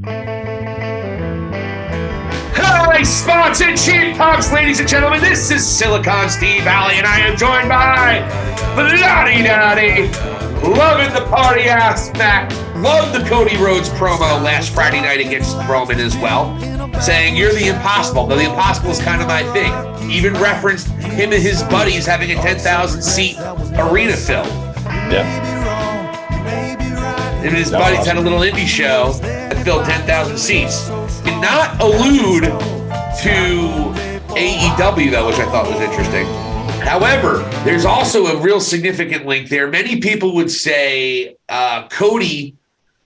Hi, spots and cheap pops, ladies and gentlemen. This is Silicon Steve Valley, and I am joined by Vladi Daddy, loving the party ass Mac. Love the Cody Rhodes promo last Friday night against Roman as well, saying you're the impossible. Though the impossible is kind of my thing. Even referenced him and his buddies having a 10,000 seat arena fill. Yeah. And his buddies had a little indie show that filled 10,000 seats. Did not allude to AEW, though, which I thought was interesting. However, there's also a real significant link there. Many people would say Cody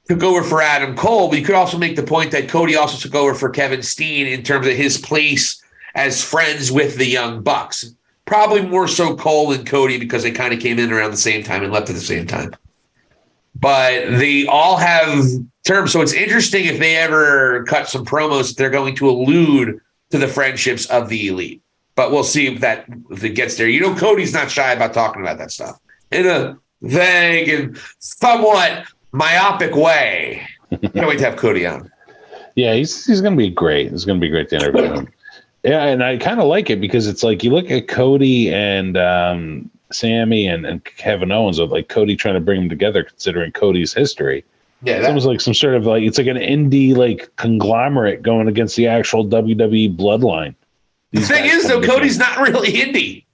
took over for Adam Cole, but you could also make the point that Cody also took over for Kevin Steen in terms of his place as friends with the Young Bucks. Probably more so Cole than Cody because they kind of came in around the same time and left at the same time. But they all have terms, so it's interesting if they ever cut some promos, they're going to allude to the friendships of the Elite. But we'll see if it gets there. You know, Cody's not shy about talking about that stuff in a vague and somewhat myopic way. Can't wait to have Cody on. Yeah, he's going to be great. It's going to be great to interview him. Yeah, and I kind of like it because it's like you look at Cody and Sammy and Kevin Owens, of like Cody trying to bring them together, considering Cody's history. Yeah, it's almost like some sort of like, it's like an indie like conglomerate going against the actual WWE bloodline. The thing is, though, Cody's not really indie.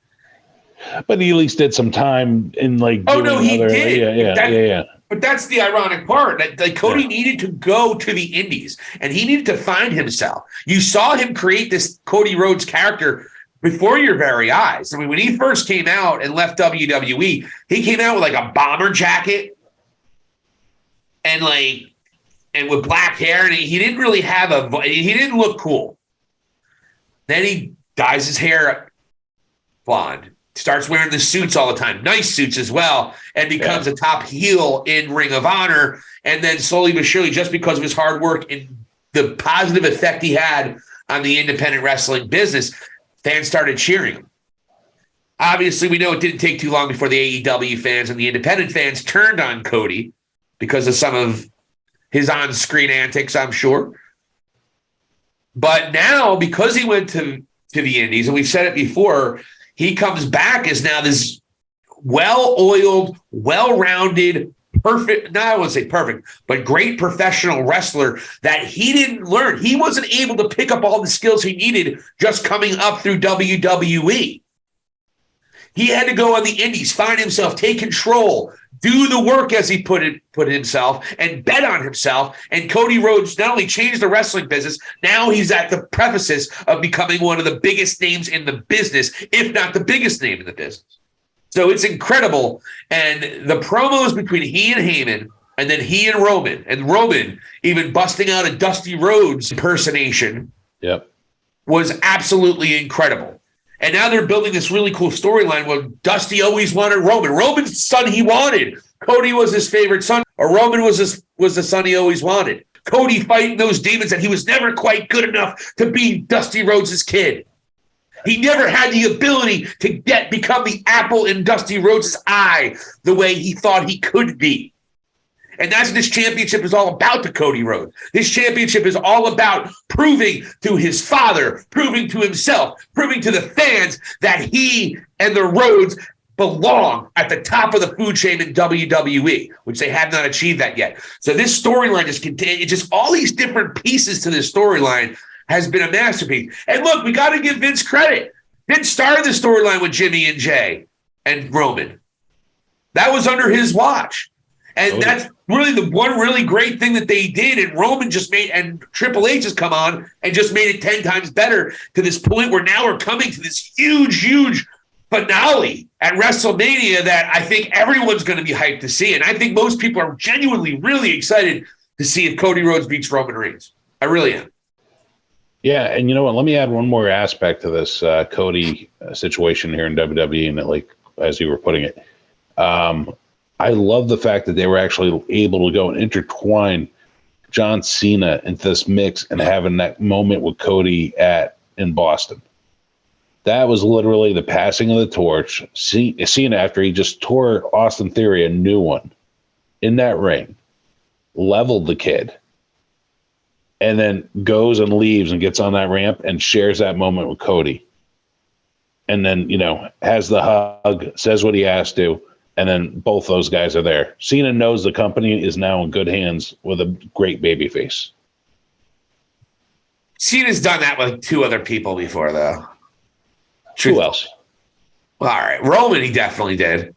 But he at least did some time in like. Oh no, he did. Yeah. But that's the ironic part. That like Cody needed to go to the indies, and he needed to find himself. You saw him create this Cody Rhodes character before your very eyes. I mean, when he first came out and left WWE, he came out with like a bomber jacket and with black hair, and he didn't really have he didn't look cool. Then he dyes his hair blonde, starts wearing the suits all the time, nice suits as well, and becomes a top heel in Ring of Honor. And then slowly but surely, just because of his hard work and the positive effect he had on the independent wrestling business, fans started cheering him. Obviously, we know it didn't take too long before the AEW fans and the independent fans turned on Cody because of some of his on-screen antics, I'm sure. But now, because he went to the Indies, and we've said it before, he comes back as now this well-oiled, well-rounded, perfect, no, I wouldn't say perfect, but great professional wrestler that he didn't learn. He wasn't able to pick up all the skills he needed just coming up through WWE. He had to go on the indies, find himself, take control, do the work as he put it himself, and bet on himself. And Cody Rhodes not only changed the wrestling business, now he's at the precipice of becoming one of the biggest names in the business, if not the biggest name in the business. So it's incredible. And the promos between he and Heyman, and then he and Roman even busting out a Dusty Rhodes impersonation, was absolutely incredible. And now they're building this really cool storyline where Dusty always wanted Roman. Roman's the son he wanted. Cody was his favorite son, or Roman was the son he always wanted. Cody fighting those demons that he was never quite good enough to be Dusty Rhodes' kid. He never had the ability to become the apple in Dusty Rhodes' eye the way he thought he could be. And that's what this championship is all about to Cody Rhodes. This championship is all about proving to his father, proving to himself, proving to the fans that he and the Rhodes belong at the top of the food chain in WWE, which they have not achieved that yet. So this storyline just all these different pieces to this storyline has been a masterpiece. And look, we got to give Vince credit. Vince started the storyline with Jimmy and Jay and Roman. That was under his watch. And that's really the one really great thing that they did. And Roman just and Triple H has come on and just made it 10 times better to this point where now we're coming to this huge, huge finale at WrestleMania that I think everyone's going to be hyped to see. And I think most people are genuinely really excited to see if Cody Rhodes beats Roman Reigns. I really am. Yeah, and you know what? Let me add one more aspect to this Cody situation here in WWE, and like as you were putting it, I love the fact that they were actually able to go and intertwine John Cena into this mix and having that moment with Cody in Boston. That was literally the passing of the torch. Cena, after he just tore Austin Theory a new one in that ring, leveled the kid. and then goes and leaves and gets on that ramp and shares that moment with Cody. And then, has the hug, says what he has to, and then both those guys are there. Cena knows the company is now in good hands with a great babyface. Cena's done that with 2 other people before, though. Who else? Well, all right. Roman, he definitely did.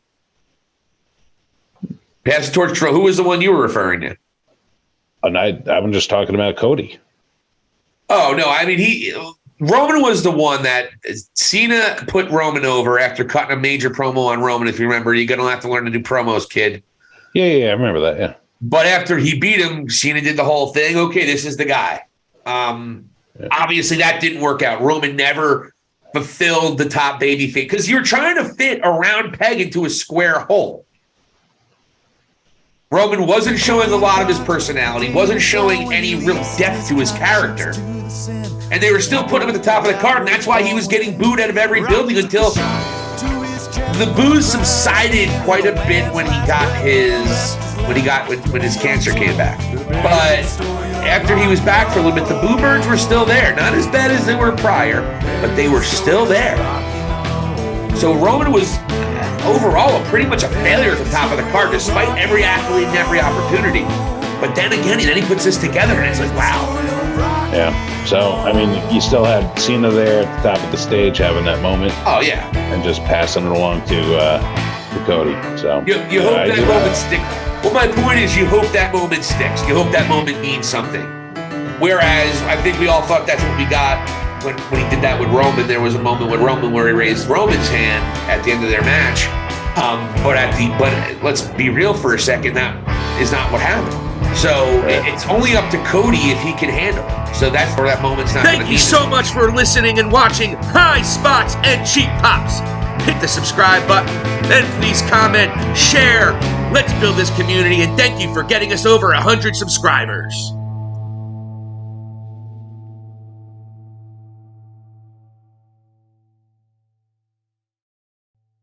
Pass the torch. Who was the one you were referring to? And I'm just talking about Cody. Oh, no. I mean, Roman was the one that Cena put Roman over after cutting a major promo on Roman. If you remember, you're going to have to learn to do promos, kid. Yeah, I remember that, yeah. But after he beat him, Cena did the whole thing. Okay, this is the guy. Obviously, that didn't work out. Roman never fulfilled the top baby thing because you're trying to fit a round peg into a square hole. Roman wasn't showing a lot of his personality, wasn't showing any real depth to his character. And they were still putting him at the top of the card, and that's why he was getting booed out of every building until the boos subsided quite a bit when his cancer came back. But after he was back for a little bit, the boo birds were still there. Not as bad as they were prior, but they were still there. So Roman was overall pretty much a failure at the top of the card, despite every accolade and every opportunity. But then again, he puts this together, and it's like, wow. Yeah. So, I mean, you still had Cena there at the top of the stage having that moment. Oh, yeah. And just passing it along to Cody. So you hope that moment sticks. Well, my point is you hope that moment sticks. You hope that moment means something. Whereas I think we all thought that's what we got when he did that with Roman. There was a moment with Roman where he raised Roman's hand at the end of their match. But let's be real for a second. That is not what happened. So it's only up to Cody if he can handle it. So that's where that moment's not. Thank you so much for listening and watching High Spots and Cheap Pops. Hit the subscribe button, then please comment, share. Let's build this community, and thank you for getting us over 100 subscribers.